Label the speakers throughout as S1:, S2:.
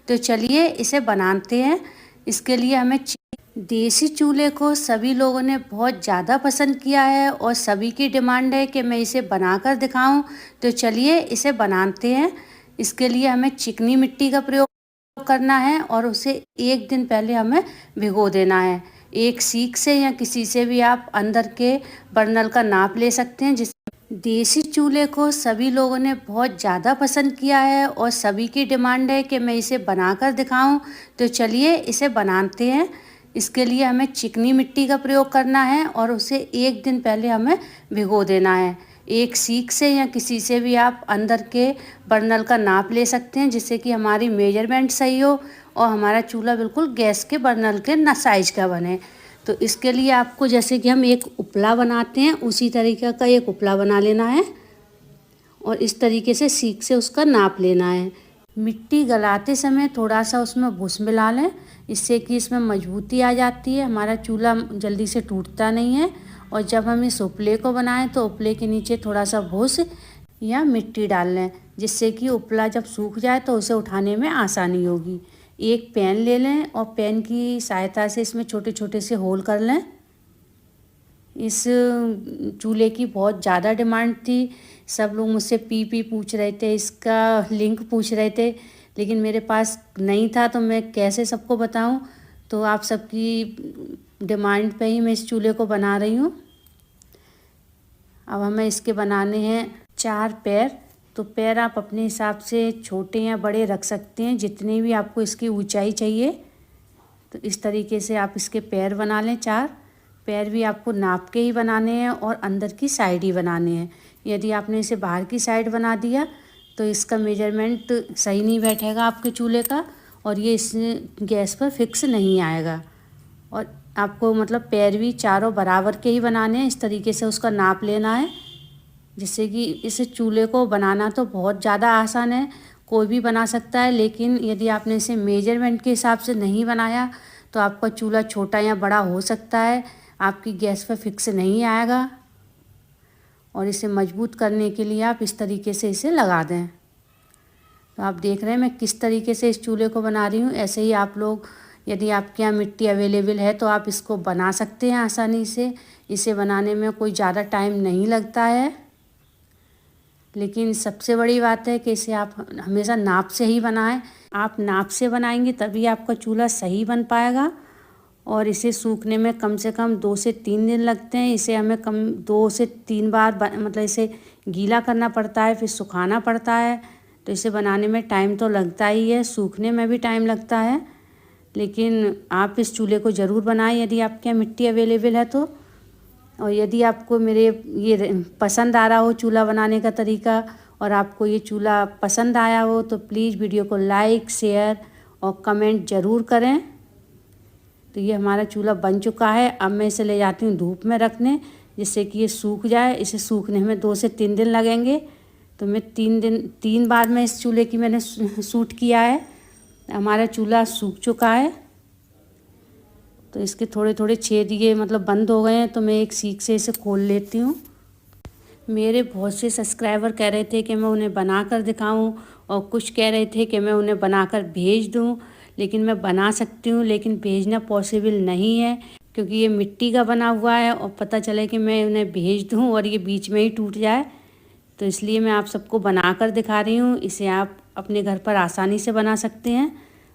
S1: तो चलिए इसे बनाते हैं। इसके लिए हमें देसी चूल्हे को सभी लोगों ने बहुत ज़्यादा पसंद किया है और सभी की डिमांड है कि मैं इसे बनाकर दिखाऊं। तो चलिए इसे बनाते हैं। इसके लिए हमें चिकनी मिट्टी का प्रयोग करना है और उसे एक दिन पहले हमें भिगो देना है। एक सीख से या किसी से भी आप अंदर के बर्नल का नाप ले सकते हैं। देसी चूल्हे को सभी लोगों ने बहुत ज़्यादा पसंद किया है और सभी की डिमांड है कि मैं इसे बनाकर दिखाऊं। तो चलिए इसे बनाते हैं। इसके लिए हमें चिकनी मिट्टी का प्रयोग करना है और उसे एक दिन पहले हमें भिगो देना है। एक सीख से या किसी से भी आप अंदर के बर्नल का नाप ले सकते हैं, जिससे कि हमारी मेजरमेंट सही हो और हमारा चूल्हा बिल्कुल गैस के बर्नल के ना साइज का बने। तो इसके लिए आपको जैसे कि हम एक उपला बनाते हैं उसी तरीके का एक उपला बना लेना है और इस तरीके से सीख से उसका नाप लेना है। मिट्टी गलाते समय थोड़ा सा उसमें भूस मिला लें, इससे कि इसमें मजबूती आ जाती है, हमारा चूल्हा जल्दी से टूटता नहीं है। और जब हम इस उपले को बनाएं तो उपले के नीचे थोड़ा सा भूस या मिट्टी डाल लें, जिससे कि उपला जब सूख जाए तो उसे उठाने में आसानी होगी। एक पैन ले लें और पैन की सहायता से इसमें छोटे छोटे से होल कर लें। इस चूल्हे की बहुत ज़्यादा डिमांड थी, सब लोग मुझसे पी पूछ रहे थे, इसका लिंक पूछ रहे थे, लेकिन मेरे पास नहीं था तो मैं कैसे सबको बताऊं। तो आप सबकी डिमांड पे ही मैं इस चूल्हे को बना रही हूँ। अब हमें इसके बनाने हैं 4 पैर। तो पैर आप अपने हिसाब से छोटे या बड़े रख सकते हैं, जितनी भी आपको इसकी ऊंचाई चाहिए। तो इस तरीके से आप इसके पैर बना लें। 4 पैर भी आपको नाप के ही बनाने हैं और अंदर की साइड ही बनाने हैं। यदि आपने इसे बाहर की साइड बना दिया तो इसका मेजरमेंट सही नहीं बैठेगा आपके चूल्हे का और ये इस गैस पर फिक्स नहीं आएगा। और आपको मतलब पैर भी चारों बराबर के ही बनाने हैं, इस तरीके से उसका नाप लेना है, जिससे कि इस चूल्हे को बनाना तो बहुत ज़्यादा आसान है, कोई भी बना सकता है। लेकिन यदि आपने इसे मेजरमेंट के हिसाब से नहीं बनाया तो आपका चूल्हा छोटा या बड़ा हो सकता है, आपकी गैस पर फिक्स नहीं आएगा। और इसे मजबूत करने के लिए आप इस तरीके से इसे लगा दें। तो आप देख रहे हैं मैं किस तरीके से इस चूल्हे को बना रही हूँ। ऐसे ही आप लोग, यदि आपके यहाँ मिट्टी अवेलेबल है तो आप इसको बना सकते हैं आसानी से। इसे बनाने में कोई ज़्यादा टाइम नहीं लगता है, लेकिन सबसे बड़ी बात है कि इसे आप हमेशा नाप से ही बनाएं। आप नाप से बनाएंगे तभी आपका चूल्हा सही बन पाएगा। और इसे सूखने में कम से कम 2 से 3 दिन लगते हैं। इसे हमें 2 से 3 बार मतलब इसे गीला करना पड़ता है, फिर सुखाना पड़ता है। तो इसे बनाने में टाइम तो लगता ही है, सूखने में भी टाइम लगता है। लेकिन आप इस चूल्हे को ज़रूर बनाएं यदि आपके यहाँ मिट्टी अवेलेबल है तो। और यदि आपको मेरे ये पसंद आ रहा हो चूल्हा बनाने का तरीका और आपको ये चूल्हा पसंद आया हो तो प्लीज़ वीडियो को लाइक, शेयर और कमेंट ज़रूर करें। तो ये हमारा चूल्हा बन चुका है। अब मैं इसे ले जाती हूँ धूप में रखने, जिससे कि ये सूख जाए। इसे सूखने में 2 से 3 दिन लगेंगे। तो मैं 3 बार मैं इस चूल्हे की मैंने शूट किया है। हमारा चूल्हा सूख चुका है। तो इसके थोड़े थोड़े छेद ये मतलब बंद हो गए हैं, तो मैं एक सीख से इसे खोल लेती हूँ। मेरे बहुत से सब्सक्राइबर कह रहे थे कि मैं उन्हें बना कर दिखाऊँ और कुछ कह रहे थे कि मैं उन्हें बनाकर भेज दूँ। लेकिन मैं बना सकती हूँ, लेकिन भेजना पॉसिबल नहीं है, क्योंकि ये मिट्टी का बना हुआ है और पता चले कि मैं उन्हें भेज दूँ और ये बीच में ही टूट जाए। तो इसलिए मैं आप सबको बना कर दिखा रही हूँ। इसे आप अपने घर पर आसानी से बना सकते हैं।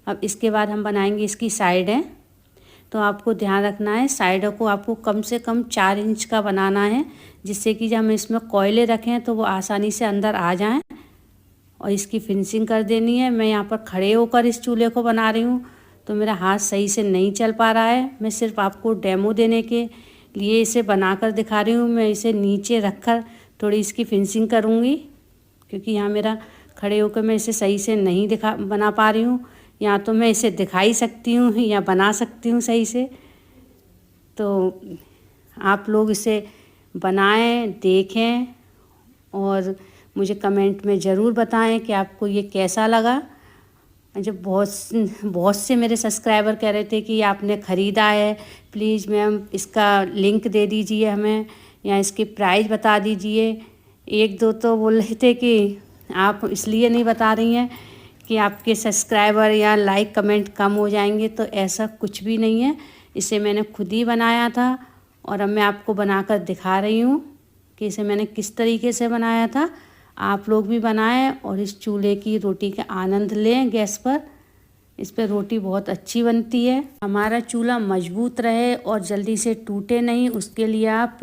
S1: अब इसके बाद हम बनाएंगे इसकी साइडें। तो आपको ध्यान रखना है, साइडों को आपको कम से कम 4 इंच का बनाना है, जिससे कि जब हम इसमें कोयले रखें तो वो आसानी से अंदर आ जाएं। और इसकी फिनिशिंग कर देनी है। मैं यहाँ पर खड़े होकर इस चूल्हे को बना रही हूँ, तो मेरा हाथ सही से नहीं चल पा रहा है। मैं सिर्फ आपको डेमो देने के लिए इसे बनाकर दिखा रही हूँ। मैं इसे नीचे रखकर थोड़ी इसकी फिनिशिंग करूँगी, क्योंकि यहाँ मेरा खड़े होकर मैं इसे सही से नहीं बना पा रही हूँ। या तो मैं इसे दिखा ही सकती हूँ या बना सकती हूँ सही से। तो आप लोग इसे बनाएं, देखें और मुझे कमेंट में ज़रूर बताएं कि आपको ये कैसा लगा। जब बहुत से मेरे सब्सक्राइबर कह रहे थे कि आपने ख़रीदा है, प्लीज़ मैम इसका लिंक दे दीजिए हमें या इसकी प्राइस बता दीजिए। 1-2 तो बोल रहे थे कि आप इसलिए नहीं बता रही हैं कि आपके सब्सक्राइबर या लाइक कमेंट कम हो जाएंगे, तो ऐसा कुछ भी नहीं है। इसे मैंने खुद ही बनाया था और अब मैं आपको बनाकर दिखा रही हूँ कि इसे मैंने किस तरीके से बनाया था। आप लोग भी बनाएं और इस चूल्हे की रोटी का आनंद लें गैस पर। इस पर रोटी बहुत अच्छी बनती है। हमारा चूल्हा मजबूत रहे और जल्दी से टूटे नहीं, उसके लिए आप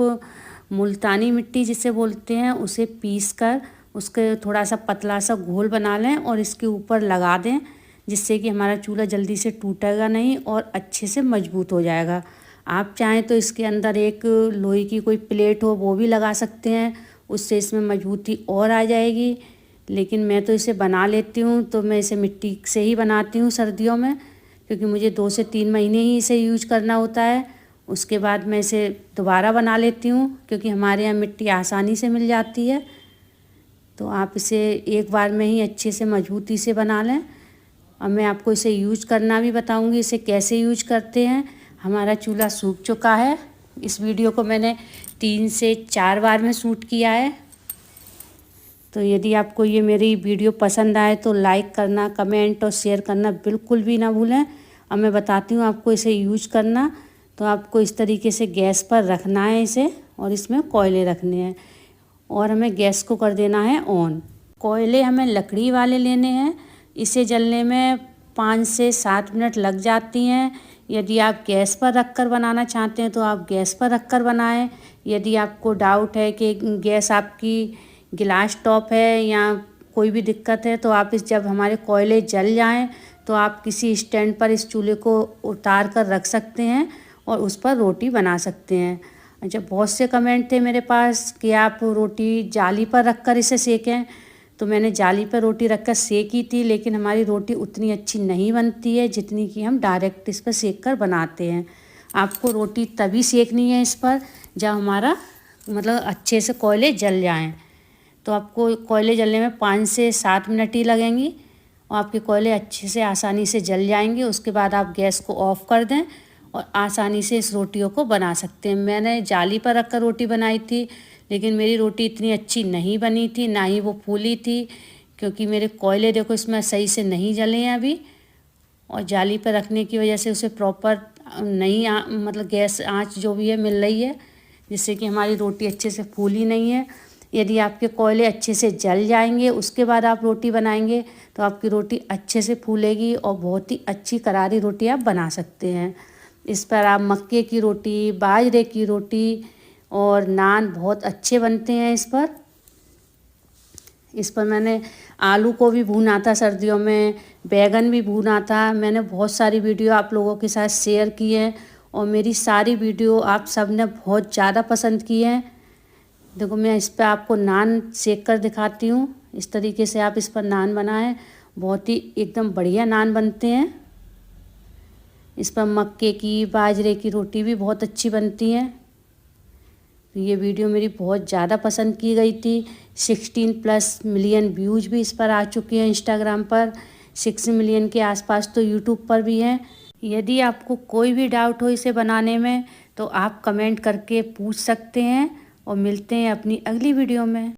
S1: मुल्तानी मिट्टी जिसे बोलते हैं उसे पीस कर उसके थोड़ा सा पतला सा घोल बना लें और इसके ऊपर लगा दें, जिससे कि हमारा चूल्हा जल्दी से टूटेगा नहीं और अच्छे से मजबूत हो जाएगा। आप चाहें तो इसके अंदर एक लोहे की कोई प्लेट हो वो भी लगा सकते हैं, उससे इसमें मजबूती और आ जाएगी। लेकिन मैं तो इसे बना लेती हूँ, तो मैं इसे मिट्टी से ही बनाती हूँ सर्दियों में, क्योंकि मुझे 2 से 3 महीने ही इसे यूज करना होता है। उसके बाद मैं इसे दोबारा बना लेती हूँ, क्योंकि हमारे यहाँ मिट्टी आसानी से मिल जाती है। तो आप इसे एक बार में ही अच्छे से मजबूती से बना लें। अब मैं आपको इसे यूज करना भी बताऊँगी, इसे कैसे यूज करते हैं। हमारा चूल्हा सूख चुका है। इस वीडियो को मैंने 3 से 4 बार में शूट किया है। तो यदि आपको ये मेरी वीडियो पसंद आए तो लाइक करना, कमेंट और शेयर करना बिल्कुल भी ना भूलें। अब मैं बताती हूँ आपको इसे यूज करना। तो आपको इस तरीके से गैस पर रखना है इसे, और इसमें कोयले रखने हैं और हमें गैस को कर देना है ऑन। कोयले हमें लकड़ी वाले लेने हैं। इसे जलने में 5 से 7 मिनट लग जाती हैं। यदि आप गैस पर रखकर बनाना चाहते हैं तो आप गैस पर रखकर बनाएं। यदि आपको डाउट है कि गैस आपकी गिलास टॉप है या कोई भी दिक्कत है, तो आप जब हमारे कोयले जल जाएं तो आप किसी स्टैंड पर इस चूल्हे को उतार कर रख सकते हैं और उस पर रोटी बना सकते हैं। अच्छा, बहुत से कमेंट थे मेरे पास कि आप रोटी जाली पर रखकर इसे सेकें, तो मैंने जाली पर रोटी रखकर सेकी थी, लेकिन हमारी रोटी उतनी अच्छी नहीं बनती है जितनी कि हम डायरेक्ट इस पर सेक कर बनाते हैं। आपको रोटी तभी सेकनी है इस पर जब हमारा मतलब अच्छे से कोयले जल जाएं। तो आपको कोयले जलने में 5 से 7 मिनट ही लगेंगी और आपके कोयले अच्छे से आसानी से जल जाएंगे। उसके बाद आप गैस को ऑफ़ कर दें और आसानी से इस रोटियों को बना सकते हैं। मैंने जाली पर रखकर रोटी बनाई थी, लेकिन मेरी रोटी इतनी अच्छी नहीं बनी थी, ना ही वो फूली थी, क्योंकि मेरे कोयले देखो इसमें सही से नहीं जले हैं अभी। और जाली पर रखने की वजह से उसे प्रॉपर नहीं मतलब गैस आँच जो भी है मिल रही है, जिससे कि हमारी रोटी अच्छे से फूली नहीं है। यदि आपके कोयले अच्छे से जल जाएंगे उसके बाद आप रोटी बनाएंगे तो आपकी रोटी अच्छे से फूलेगी और बहुत ही अच्छी करारी रोटी आप बना सकते हैं। इस पर आप मक्के की रोटी, बाजरे की रोटी और नान बहुत अच्छे बनते हैं। इस पर मैंने आलू को भी भूना था सर्दियों में, बैगन भी भूना था। मैंने बहुत सारी वीडियो आप लोगों के साथ शेयर की हैं और मेरी सारी वीडियो आप सब ने बहुत ज़्यादा पसंद की हैं। देखो मैं इस पर आपको नान सेक कर दिखाती हूँ। इस तरीके से आप इस पर नान बनाएं, बहुत ही एकदम बढ़िया नान बनते हैं। इस पर मक्के की, बाजरे की रोटी भी बहुत अच्छी बनती है। तो ये वीडियो मेरी बहुत ज़्यादा पसंद की गई थी। 16+ मिलियन व्यूज भी इस पर आ चुके हैं इंस्टाग्राम पर, 6 मिलियन के आसपास तो यूट्यूब पर भी हैं। यदि आपको कोई भी डाउट हो इसे बनाने में तो आप कमेंट करके पूछ सकते हैं और मिलते हैं अपनी अगली वीडियो में।